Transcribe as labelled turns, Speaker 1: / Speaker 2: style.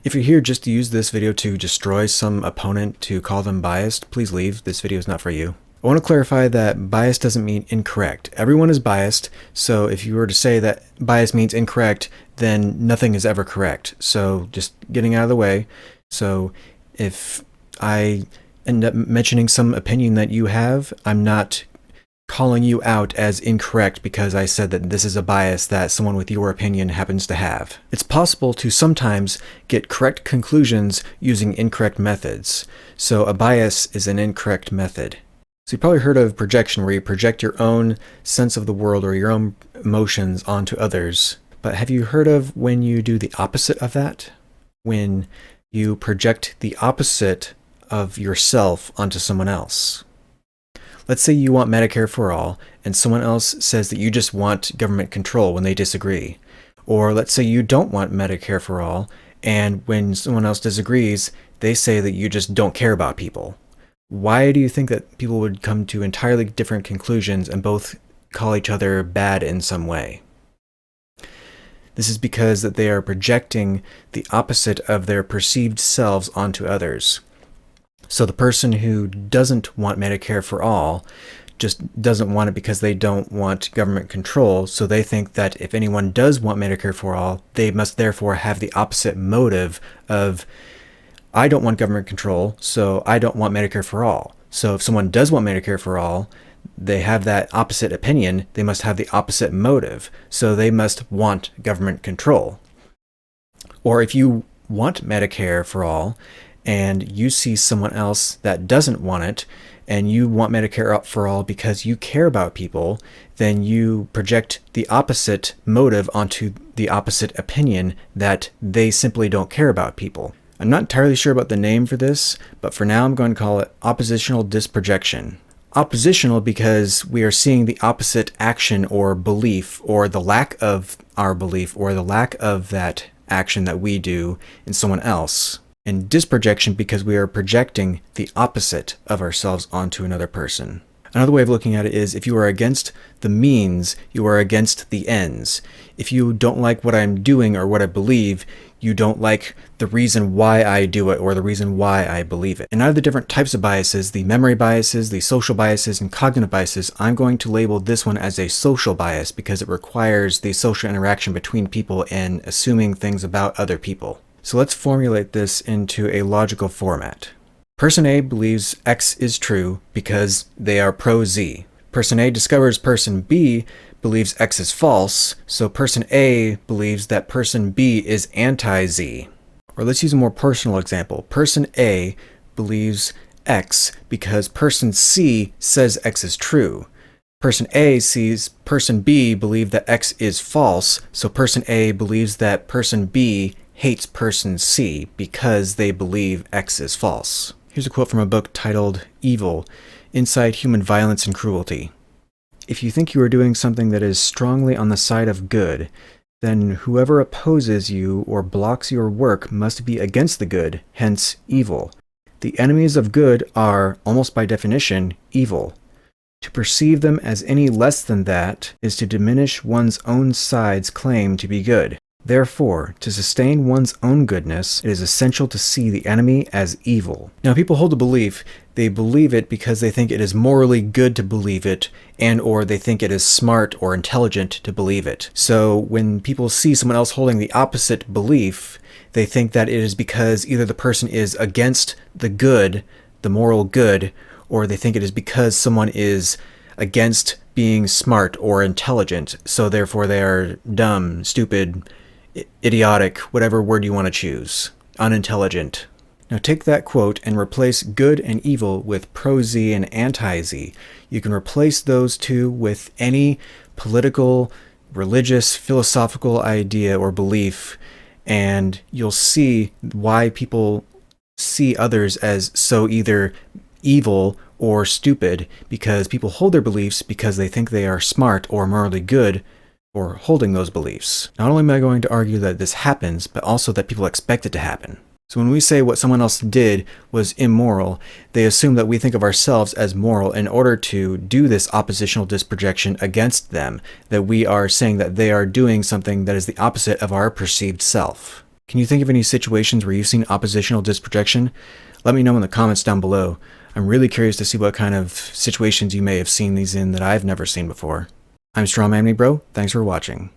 Speaker 1: If you're here just to use this video to destroy some opponent to call them biased, please leave. This video is not for you. I want to clarify that bias doesn't mean incorrect. Everyone is biased, so if you were to say that bias means incorrect, then nothing is ever correct. So just getting out of the way. So if I end up mentioning some opinion that you have, I'm not calling you out as incorrect because I said that this is a bias that someone with your opinion happens to have. It's possible to sometimes get correct conclusions using incorrect methods. So a bias is an incorrect method. So you've probably heard of projection, where you project your own sense of the world or your own emotions onto others. But have you heard of when you do the opposite of that? When you project the opposite of yourself onto someone else. Let's say you want Medicare for all, and someone else says that you just want government control when they disagree. Or let's say you don't want Medicare for all, and when someone else disagrees, they say that you just don't care about people. Why do you think that people would come to entirely different conclusions and both call each other bad in some way? This is because that they are projecting the opposite of their perceived selves onto others. So the person who doesn't want Medicare for all just doesn't want it because they don't want government control. So they think that if anyone does want Medicare for all, they must therefore have the opposite motive of, I don't want government control, so I don't want Medicare for all. So if someone does want Medicare for all, they have that opposite opinion, they must have the opposite motive. So they must want government control. Or if you want Medicare for all, and you see someone else that doesn't want it, and you want Medicare for all because you care about people, then you project the opposite motive onto the opposite opinion that they simply don't care about people. I'm not entirely sure about the name for this, but for now I'm going to call it oppositional disprojection. Oppositional because we are seeing the opposite action or belief, or the lack of our belief, or the lack of that action that we do in someone else. And disprojection because we are projecting the opposite of ourselves onto another person. Another way of looking at it is, if you are against the means, you are against the ends. If you don't like what I'm doing or what I believe, you don't like the reason why I do it or the reason why I believe it. And out of the different types of biases, the memory biases, the social biases, and cognitive biases, I'm going to label this one as a social bias because it requires the social interaction between people and assuming things about other people. So let's formulate this into a logical format. Person A believes X is true because they are pro-Z. Person A discovers person B believes X is false, so person A believes that person B is anti-Z. Or let's use a more personal example. Person A believes X because person C says X is true. Person A sees person B believe that X is false, so person A believes that person B hates person C because they believe X is false. Here's a quote from a book titled Evil: Inside Human Violence and Cruelty. If you think you are doing something that is strongly on the side of good, then whoever opposes you or blocks your work must be against the good, hence evil. The enemies of good are, almost by definition, evil. To perceive them as any less than that is to diminish one's own side's claim to be good. Therefore, to sustain one's own goodness, it is essential to see the enemy as evil. Now, people hold a belief. They believe it because they think it is morally good to believe it, and or they think it is smart or intelligent to believe it. So when people see someone else holding the opposite belief, they think that it is because either the person is against the good, the moral good, or they think it is because someone is against being smart or intelligent, so therefore they are dumb, stupid, idiotic, whatever word you want to choose, unintelligent. Now take that quote and replace good and evil with pro-Z and anti-Z. You can replace those two with any political, religious, philosophical idea or belief, and you'll see why people see others as so either evil or stupid, because people hold their beliefs because they think they are smart or morally good for holding those beliefs. Not only am I going to argue that this happens, but also that people expect it to happen. So when we say what someone else did was immoral, they assume that we think of ourselves as moral in order to do this oppositional disprojection against them, that we are saying that they are doing something that is the opposite of our perceived self. Can you think of any situations where you've seen oppositional disprojection? Let me know in the comments down below. I'm really curious to see what kind of situations you may have seen these in that I've never seen before. I'm Strawman Bro. Thanks for watching.